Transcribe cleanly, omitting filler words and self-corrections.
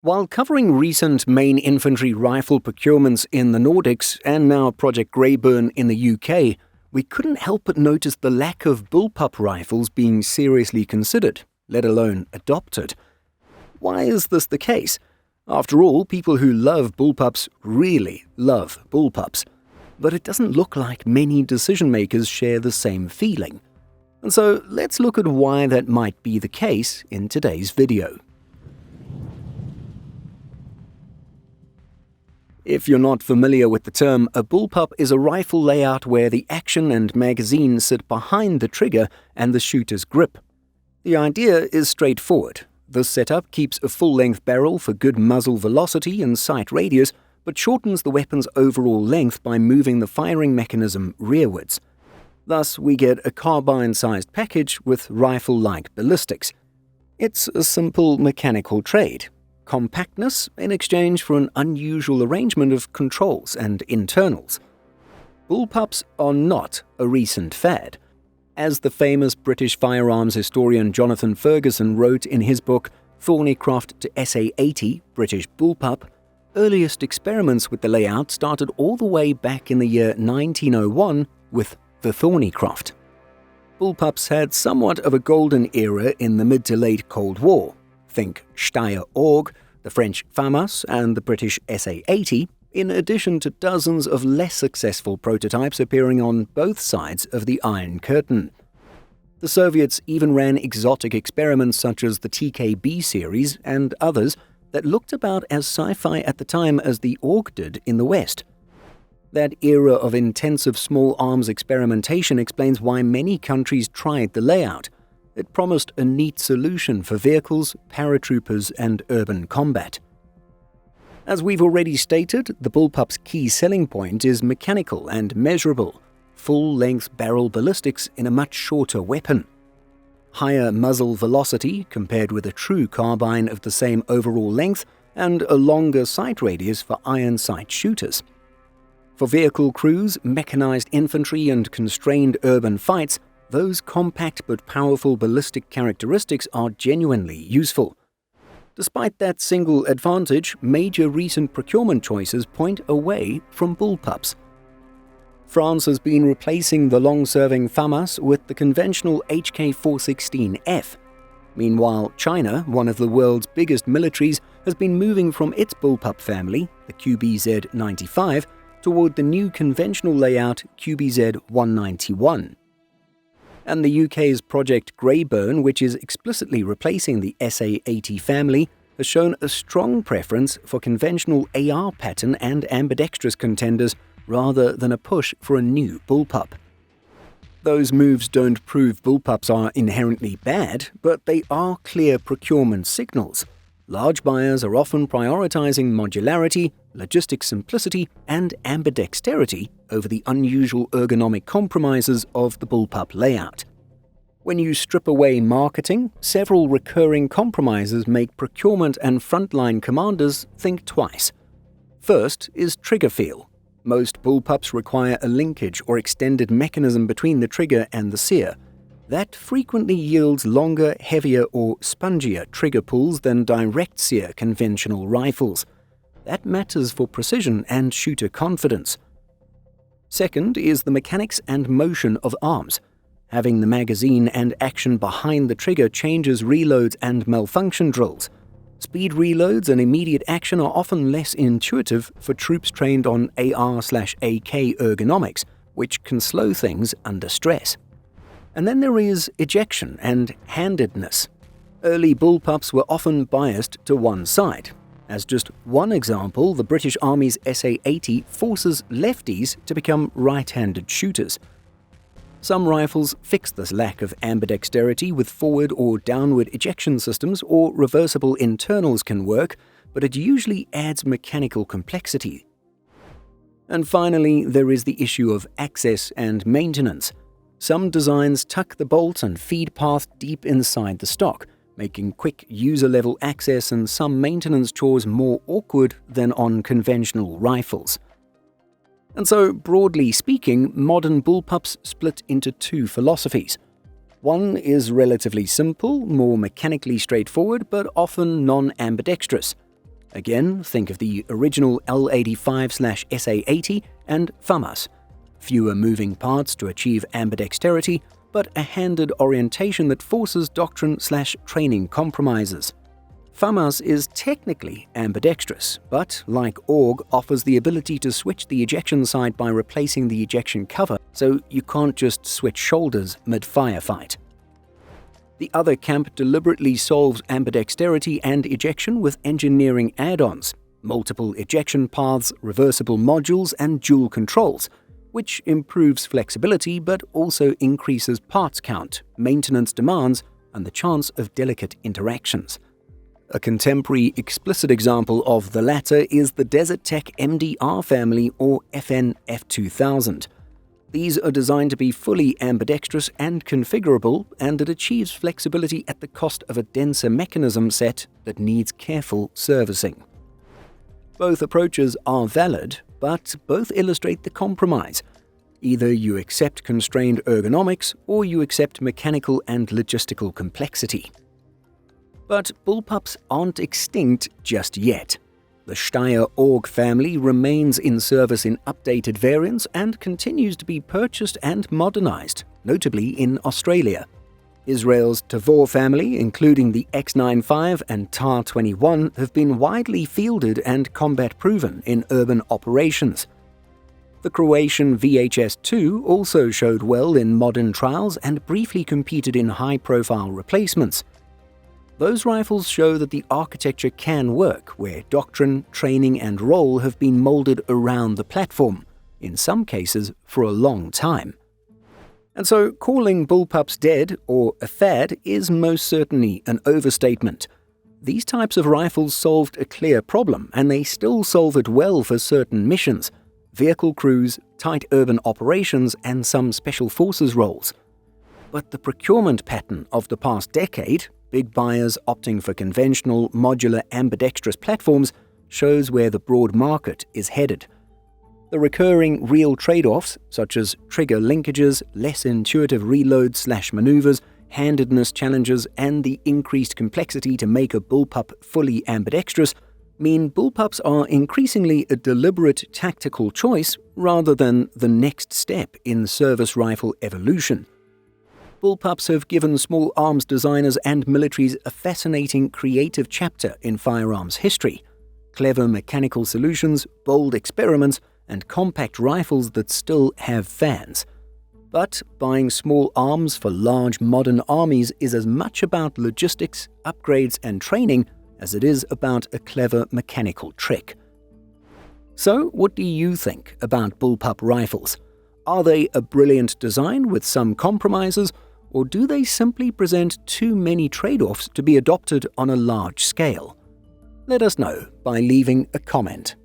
While covering recent main-infantry rifle procurements in the Nordics and now Project Grayburn in the UK, we couldn't help but notice the lack of bullpup rifles being seriously considered, let alone adopted. Why is this the case? After all, people who love bullpups really love bullpups. But it doesn't look like many decision-makers share the same feeling. And so let's look at why that might be the case in today's video. If you're not familiar with the term, a bullpup is a rifle layout where the action and magazine sit behind the trigger and the shooter's grip. The idea is straightforward. This setup keeps a full-length barrel for good muzzle velocity and sight radius, but shortens the weapon's overall length by moving the firing mechanism rearwards. Thus, we get a carbine-sized package with rifle-like ballistics. It's a simple mechanical trade. Compactness in exchange for an unusual arrangement of controls and internals. Bullpups are not a recent fad. As the famous British firearms historian Jonathan Ferguson wrote in his book Thornycroft to SA-80, British Bullpup, earliest experiments with the layout started all the way back in the year 1901 with the Thornycroft. Bullpups had somewhat of a golden era in the mid to late Cold War. Think Steyr AUG, the French FAMAS and the British SA-80, in addition to dozens of less successful prototypes appearing on both sides of the Iron Curtain. The Soviets even ran exotic experiments such as the TKB series and others that looked about as sci-fi at the time as the AUG did in the West. That era of intensive small arms experimentation explains why many countries tried the layout. It promised a neat solution for vehicles, paratroopers, and urban combat. As we've already stated, the bullpup's key selling point is mechanical and measurable, full-length barrel ballistics in a much shorter weapon. Higher muzzle velocity compared with a true carbine of the same overall length, and a longer sight radius for iron sight shooters. For vehicle crews, mechanized infantry, and constrained urban fights, those compact but powerful ballistic characteristics are genuinely useful. Despite that single advantage, major recent procurement choices point away from bullpups. France has been replacing the long-serving FAMAS with the conventional HK416F. Meanwhile, China, one of the world's biggest militaries, has been moving from its bullpup family, the QBZ-95, toward the new conventional layout QBZ-191. And the UK's Project Grayburn, which is explicitly replacing the SA-80 family, has shown a strong preference for conventional AR pattern and ambidextrous contenders rather than a push for a new bullpup. Those moves don't prove bullpups are inherently bad, but they are clear procurement signals. Large buyers are often prioritizing modularity, logistic simplicity, and ambidexterity over the unusual ergonomic compromises of the bullpup layout. When you strip away marketing, several recurring compromises make procurement and frontline commanders think twice. First is trigger feel. Most bullpups require a linkage or extended mechanism between the trigger and the sear. That frequently yields longer, heavier, or spongier trigger pulls than direct sear conventional rifles. That matters for precision and shooter confidence. Second is the mechanics and motion of arms. Having the magazine and action behind the trigger changes reloads and malfunction drills. Speed reloads and immediate action are often less intuitive for troops trained on AR/AK ergonomics, which can slow things under stress. And then there is ejection and handedness. Early bullpups were often biased to one side. As just one example, the British Army's SA-80 forces lefties to become right-handed shooters. Some rifles fix this lack of ambidexterity with forward or downward ejection systems, or reversible internals can work, but it usually adds mechanical complexity. And finally, there is the issue of access and maintenance. Some designs tuck the bolt and feed path deep inside the stock, making quick user-level access and some maintenance chores more awkward than on conventional rifles. And so, broadly speaking, modern bullpups split into two philosophies. One is relatively simple, more mechanically straightforward, but often non-ambidextrous. Again, think of the original L85/SA80 and FAMAS. Fewer moving parts to achieve ambidexterity, but a handed orientation that forces doctrine/training compromises. FAMAS is technically ambidextrous, but like AUG offers the ability to switch the ejection side by replacing the ejection cover, so you can't just switch shoulders mid-firefight. The other camp deliberately solves ambidexterity and ejection with engineering add-ons, multiple ejection paths, reversible modules, and dual controls, which improves flexibility but also increases parts count, maintenance demands, and the chance of delicate interactions. A contemporary explicit example of the latter is the Desert Tech MDR family or FN F2000. These are designed to be fully ambidextrous and configurable, and it achieves flexibility at the cost of a denser mechanism set that needs careful servicing. Both approaches are valid, but both illustrate the compromise. Either you accept constrained ergonomics or you accept mechanical and logistical complexity. But bullpups aren't extinct just yet. The Steyr AUG family remains in service in updated variants and continues to be purchased and modernized, notably in Australia. Israel's Tavor family, including the X95 and TAR-21, have been widely fielded and combat-proven in urban operations. The Croatian VHS-2 also showed well in modern trials and briefly competed in high-profile replacements. Those rifles show that the architecture can work where doctrine, training, and role have been molded around the platform, in some cases for a long time. And so calling bullpups dead or a fad is most certainly an overstatement. These types of rifles solved a clear problem, and they still solve it well for certain missions: vehicle crews, tight urban operations, and some special forces roles. But the procurement pattern of the past decade, big buyers opting for conventional, modular, ambidextrous platforms, shows where the broad market is headed. The recurring real trade-offs, such as trigger linkages, less intuitive reloads/maneuvers, handedness challenges, and the increased complexity to make a bullpup fully ambidextrous, mean bullpups are increasingly a deliberate tactical choice rather than the next step in service rifle evolution. Bullpups have given small arms designers and militaries a fascinating creative chapter in firearms history: clever mechanical solutions, bold experiments, and compact rifles that still have fans. But buying small arms for large modern armies is as much about logistics, upgrades, and training as it is about a clever mechanical trick. So, what do you think about bullpup rifles? Are they a brilliant design with some compromises, or do they simply present too many trade-offs to be adopted on a large scale? Let us know by leaving a comment.